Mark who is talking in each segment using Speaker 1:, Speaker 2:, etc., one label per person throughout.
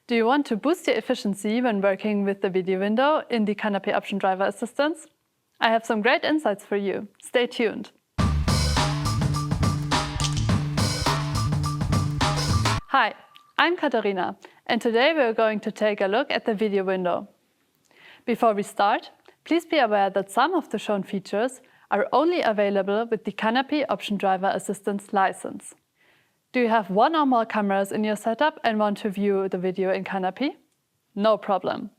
Speaker 1: Do you want to boost your efficiency when working with the video window in the CANape Option Driver Assistance? I have some great insights for you. Stay tuned. Hi, I'm Katharina, and today we're going to take a look at the video window. Before we start, please be aware that some of the shown features are only available with the CANape Option Driver Assistance license. Do you have one or more cameras in your setup and want to view the video in CANape? No problem.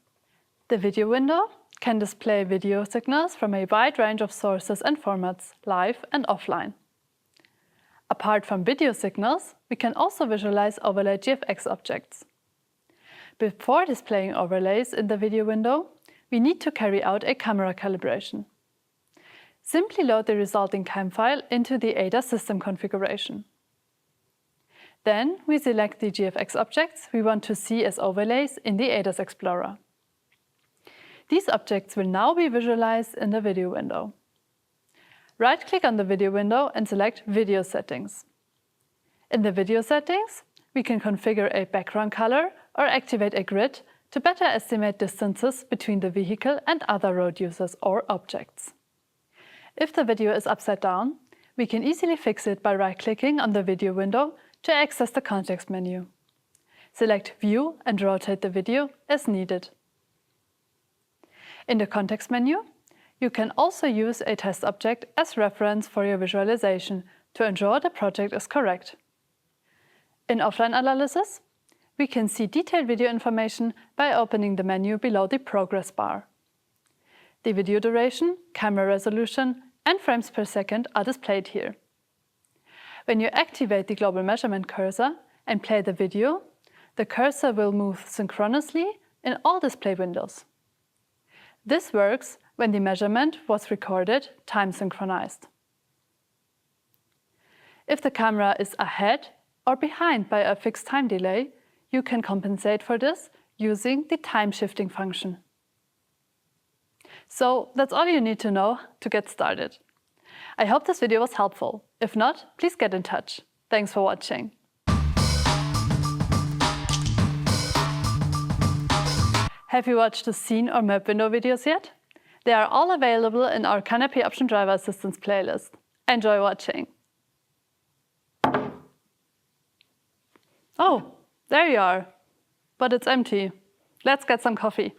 Speaker 1: The video window can display video signals from a wide range of sources and formats, live and offline. Apart from video signals, we can also visualize overlay GFX objects. Before displaying overlays in the video window, we need to carry out a camera calibration. Simply load the resulting cam file into the ADAS system configuration. Then we select the GFX objects we want to see as overlays in the ADAS Explorer. These objects will now be visualized in the video window. Right-click on the video window and select Video Settings. In the video settings, we can configure a background color or activate a grid to better estimate distances between the vehicle and other road users or objects. If the video is upside down, we can easily fix it by right-clicking on the video window to access the context menu. Select View and rotate the video as needed. In the context menu, you can also use a test object as reference for your visualization to ensure the project is correct. In offline analysis, we can see detailed video information by opening the menu below the progress bar. The video duration, camera resolution, and frames per second are displayed here. When you activate the global measurement cursor and play the video, the cursor will move synchronously in all display windows. This works when the measurement was recorded time synchronized. If the camera is ahead or behind by a fixed time delay, you can compensate for this using the time shifting function. So that's all you need to know to get started. I hope this video was helpful. If not, please get in touch. Thanks for watching. Have you watched the scene or map window videos yet? They are all available in our CANape Option Driver Assistance playlist. Enjoy watching. Oh, there you are. But it's empty. Let's get some coffee.